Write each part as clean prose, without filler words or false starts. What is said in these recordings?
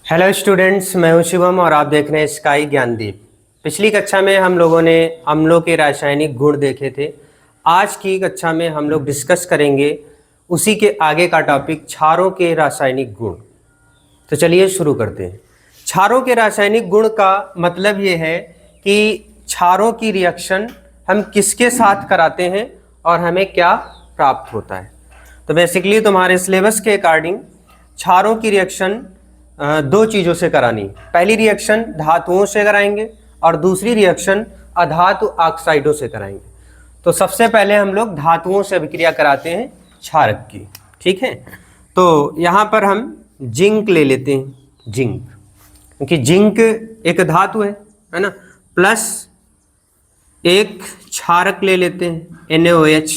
Hello students, मैं हूं शिवम और आप देख रहे हैं स्काई ज्ञानदीप। पिछली कक्षा में हम लोगों ने अम्लों के रासायनिक गुण देखे थे। आज की कक्षा में हम लोग डिस्कस करेंगे उसी के आगे का टॉपिक क्षारों के रासायनिक गुण। तो चलिए शुरू करते हैं। क्षारों के रासायनिक गुण का मतलब ये है कि क्षारों की रिएक्शन हम किसके साथ कराते हैं और हमें क्या प्राप्त होता है। तो बेसिकली तुम्हारे सिलेबस के अकॉर्डिंग क्षारों की रिएक्शन दो चीज़ों से करानी। पहली रिएक्शन धातुओं से कराएंगे और दूसरी रिएक्शन अधातु ऑक्साइडों से कराएंगे। तो सबसे पहले हम लोग धातुओं से अभिक्रिया कराते हैं क्षारक की, ठीक है। तो यहाँ पर हम जिंक ले लेते हैं, जिंक, क्योंकि जिंक एक धातु है ना। प्लस एक क्षारक ले लेते हैं NaOH,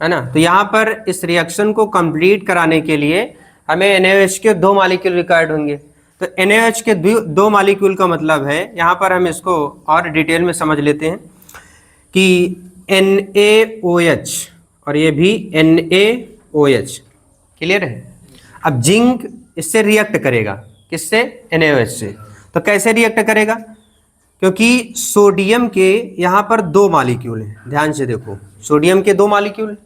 है ना। तो यहाँ पर इस रिएक्शन को कंप्लीट कराने के लिए हमें NaOH के दो मॉलिक्यूल रिक्वायर्ड होंगे। तो NaOH के दो मॉलिक्यूल का मतलब है, यहाँ पर हम इसको और डिटेल में समझ लेते हैं कि NaOH और ये भी NaOH, क्लियर है। अब जिंक इससे रिएक्ट करेगा, किससे? NaOH से। तो कैसे रिएक्ट करेगा? क्योंकि सोडियम के यहाँ पर दो मॉलिक्यूल हैं, ध्यान से देखो, सोडियम के दो मॉलिक्यूल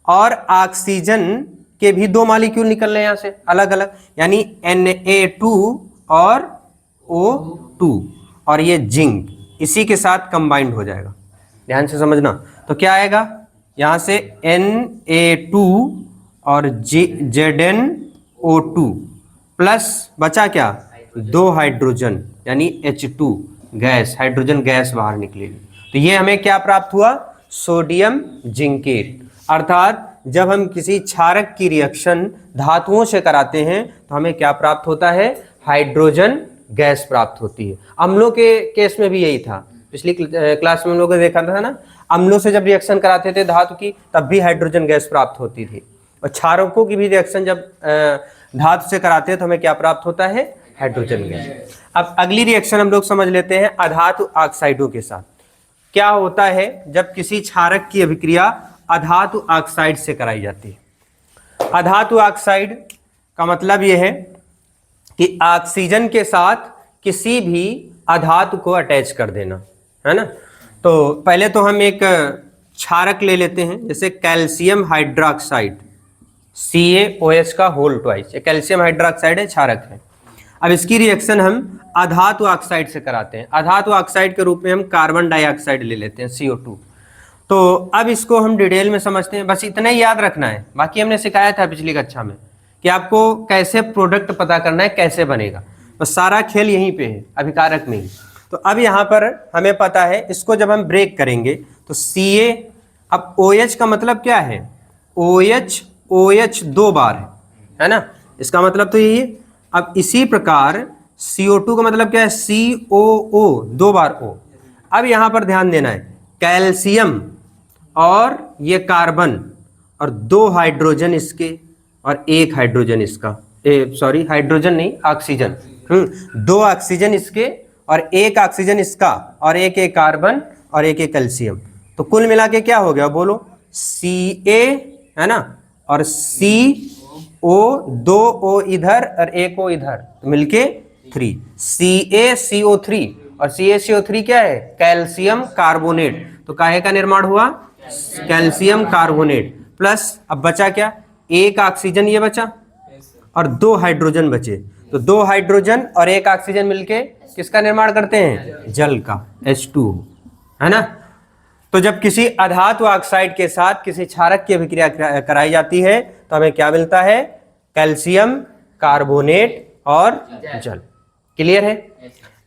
और ऑक्सीजन के भी दो मॉलिक्यूल निकल रहे हैं यहाँ से अलग अलग, यानी Na2 और O2, और ये जिंक इसी के साथ कंबाइंड हो जाएगा। ध्यान से समझना। तो क्या आएगा यहाँ से? Na2 और ZnO2 प्लस बचा क्या? दो हाइड्रोजन, यानी H2 गैस, हाइड्रोजन गैस बाहर निकलेगी। तो ये हमें क्या प्राप्त हुआ? Sodium zincate. अर्थात जब हम किसी क्षारक की रिएक्शन धातुओं से कराते हैं तो हमें क्या प्राप्त होता है? हाइड्रोजन गैस प्राप्त होती है। अम्लों के केस में भी यही था। पिछली क्लास में हम लोगों ने देखा था ना, अम्लों से जब रिएक्शन कराते थे धातु की तब भी हाइड्रोजन गैस प्राप्त होती थी, और क्षारकों की भी रिएक्शन जब धातु से कराते हैं तो हमें क्या प्राप्त होता है? Hydrogen gas. अब अगली रिएक्शन हम लोग समझ लेते हैं अधातु ऑक्साइडों के साथ। क्या होता है जब किसी क्षारक की अभिक्रिया अधातु ऑक्साइड से कराई जाती है? अधातु ऑक्साइड का मतलब यह है कि ऑक्सीजन के साथ किसी भी अधातु को अटैच कर देना, है ना। तो पहले तो हम एक क्षारक ले लेते हैं, जैसे कैल्शियम हाइड्रोक्साइड, CaOH का होल ट्वाइस। ये कैल्शियम हाइड्रोक्साइड है, क्षारक है। अब इसकी रिएक्शन हम अधातु ऑक्साइड से कराते हैं। अधातु ऑक्साइड के रूप में हम कार्बन डाइऑक्साइड ले लेते हैं, CO2। तो अब इसको हम डिटेल में समझते हैं। बस इतना ही याद रखना है, बाकी हमने सिखाया था पिछली कक्षा में कि आपको कैसे प्रोडक्ट पता करना है, कैसे बनेगा। बस सारा खेल यहीं पे है, अभिकारक में ही। तो अब यहाँ पर हमें पता है, इसको जब हम ब्रेक करेंगे तो Ca, अब OH का मतलब क्या है? OH दो बार है ना, इसका मतलब तो यही है। अब इसी प्रकार CO2 का मतलब क्या है? COO, दो बार O। अब यहाँ पर ध्यान देना है, कैल्शियम और ये कार्बन और दो हाइड्रोजन इसके और एक हाइड्रोजन इसका, सॉरी हाइड्रोजन नहीं, ऑक्सीजन, दो ऑक्सीजन इसके और एक ऑक्सीजन इसका और एक एक कार्बन और एक एक कैल्शियम। तो कुल मिला के क्या हो गया बोलो? Ca, है ना, और CO, दो O इधर और एक O इधर, तो मिलके 3, CaCO3। और CaCO3 क्या है? Calcium carbonate. तो काहे का निर्माण हुआ? Calcium carbonate. प्लस अब बचा क्या? एक ऑक्सीजन ये बचा और दो हाइड्रोजन बचे। तो दो हाइड्रोजन और एक ऑक्सीजन मिलके किसका निर्माण करते हैं? जल का, H2O, है ना। तो जब किसी अधातु ऑक्साइड के साथ किसी क्षारक की अभिक्रिया कराई जाती है तो हमें क्या मिलता है? कैल्शियम कार्बोनेट और जल। क्लियर है।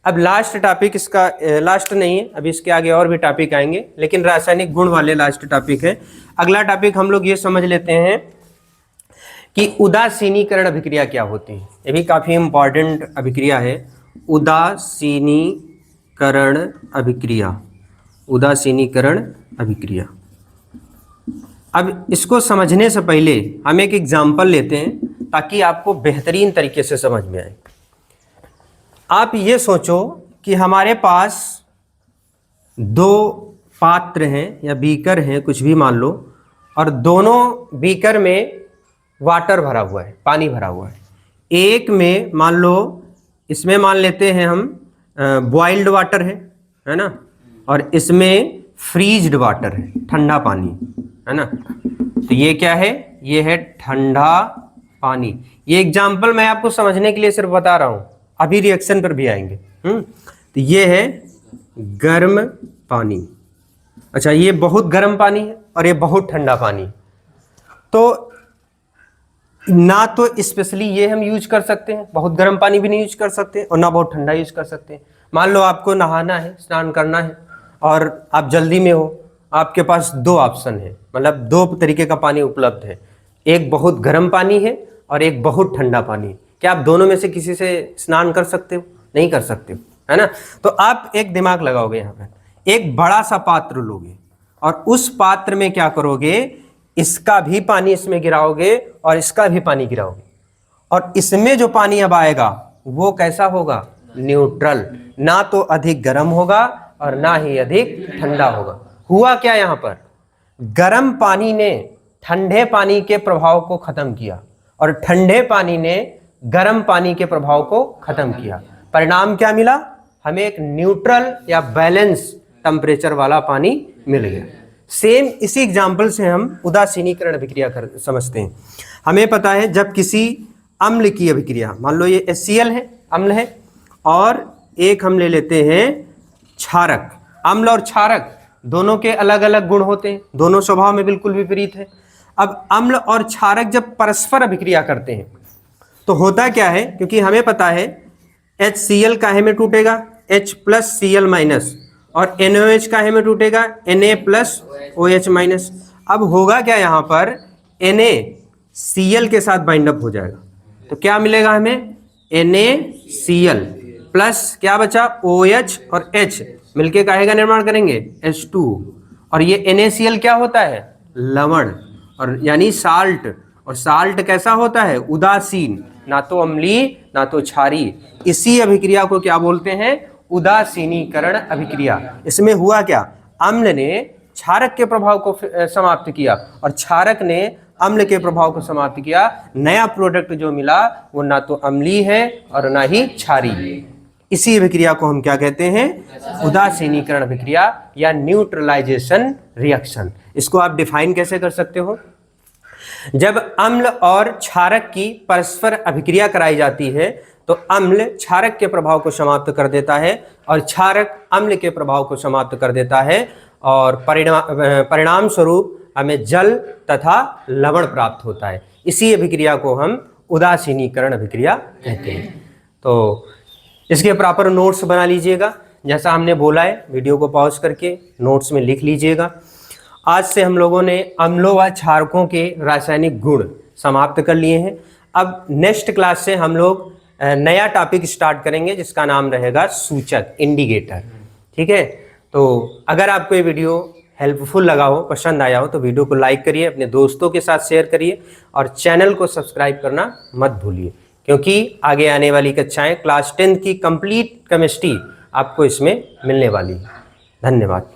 अब लास्ट टॉपिक, इसका लास्ट नहीं है, अभी इसके आगे और भी टॉपिक आएंगे, लेकिन रासायनिक गुण वाले लास्ट टॉपिक है। अगला टॉपिक हम लोग ये समझ लेते हैं कि उदासीनीकरण अभिक्रिया क्या होती है। ये भी काफी इंपॉर्टेंट अभिक्रिया है, उदासीनीकरण अभिक्रिया। उदासीनीकरण अभिक्रिया। अब इसको समझने से पहले हम एक एग्जाम्पल लेते हैं ताकि आपको बेहतरीन तरीके से समझ में आए। आप ये सोचो कि हमारे पास दो पात्र हैं या बीकर हैं, कुछ भी मान लो, और दोनों बीकर में वाटर भरा हुआ है, पानी भरा हुआ है। एक में मान लो इसमें मान लेते हैं हम बॉइल्ड वाटर है ना, और इसमें फ्रीज्ड वाटर है, ठंडा पानी है ना। तो ये क्या है, ये है ठंडा पानी। ये एग्जाम्पल मैं आपको समझने के लिए सिर्फ बता रहा हूं, अभी रिएक्शन पर भी आएंगे। तो ये है गर्म पानी। अच्छा, ये बहुत गर्म पानी है और ये बहुत ठंडा पानी। तो ना तो स्पेशली ये हम यूज कर सकते हैं, बहुत गर्म पानी भी नहीं यूज कर सकते, और ना बहुत ठंडा यूज कर सकते हैं। मान लो आपको नहाना है, स्नान करना है, और आप जल्दी में हो, आपके पास दो ऑप्शन है, मतलब दो तरीके का पानी उपलब्ध है, एक बहुत गर्म पानी है और एक बहुत ठंडा पानी। क्या आप दोनों में से किसी से स्नान कर सकते हो? नहीं कर सकते हो, है ना। तो आप एक दिमाग लगाओगे यहाँ पर, एक बड़ा सा पात्र लोगे और उस पात्र में क्या करोगे, इसका भी पानी इसमें गिराओगे और इसका भी पानी गिराओगे, और इसमें जो पानी अब आएगा वो कैसा होगा, न्यूट्रल, ना तो अधिक गर्म होगा और ना ही अधिक ठंडा होगा। हुआ क्या यहां पर, गर्म पानी ने ठंडे पानी के प्रभाव को खत्म किया और ठंडे पानी ने गर्म पानी के प्रभाव को खत्म किया। परिणाम क्या मिला, हमें एक न्यूट्रल या बैलेंस टेम्परेचर वाला पानी मिल गया। सेम इसी एग्जाम्पल से हम उदासीनीकरण अभिक्रिया समझते हैं। हमें पता है जब किसी अम्ल की अभिक्रिया, मान लो ये HCl है, अम्ल है, और एक हम ले लेते हैं क्षारक। अम्ल और क्षारक दोनों के अलग अलग गुण होते हैं, दोनों स्वभाव में बिल्कुल विपरीत है। अब अम्ल और क्षारक जब परस्पर अभिक्रिया करते हैं तो होता क्या है, क्योंकि हमें पता है HCl काहे में टूटेगा, H प्लस Cl माइनस, और NaOH काहे में टूटेगा, Na प्लस OH माइनस। अब होगा क्या, यहाँ पर NaCl के साथ बाइंड अप हो जाएगा, तो क्या मिलेगा हमें, NaCl प्लस क्या बचा, OH और H मिलके काहे का निर्माण करेंगे, H2। और ये NaCl क्या होता है, लवण, और यानी साल्ट, और साल्ट कैसा होता है, उदासीन, ना तो अम्लीय ना तो क्षारीय। इसी अभिक्रिया को क्या बोलते हैं, उदासीनीकरण अभिक्रिया। इसमें हुआ क्या, अम्ल ने क्षारक के प्रभाव को समाप्त किया और क्षारक ने अम्ल के प्रभाव को समाप्त किया। नया प्रोडक्ट जो मिला वो ना तो अम्लीय है और ना ही क्षारीय। इसी अभिक्रिया को हम क्या कहते हैं, उदासीनीकरण अभिक्रिया या न्यूट्रलाइजेशन रिएक्शन। इसको आप डिफाइन कैसे कर सकते हो, जब अम्ल और क्षारक की परस्पर अभिक्रिया कराई जाती है तो अम्ल क्षारक के प्रभाव को समाप्त कर देता है और क्षारक अम्ल के प्रभाव को समाप्त कर देता है, और परिणाम स्वरूप हमें जल तथा लवण प्राप्त होता है। इसी अभिक्रिया को हम उदासीनीकरण अभिक्रिया कहते हैं। तो इसके प्रॉपर नोट्स बना लीजिएगा, जैसा हमने बोला है वीडियो को पॉज करके नोट्स में लिख लीजिएगा। आज से हम लोगों ने अम्लों व क्षारकों के रासायनिक गुण समाप्त कर लिए हैं। अब नेक्स्ट क्लास से हम लोग नया टॉपिक स्टार्ट करेंगे जिसका नाम रहेगा सूचक, इंडिकेटर। ठीक है, तो अगर आपको ये वीडियो हेल्पफुल लगा हो, पसंद आया हो, तो वीडियो को लाइक करिए, अपने दोस्तों के साथ शेयर करिए और चैनल को सब्सक्राइब करना मत भूलिए, क्योंकि आगे आने वाली कक्षाएं क्लास 10 की कंप्लीट केमिस्ट्री आपको इसमें मिलने वाली है। धन्यवाद।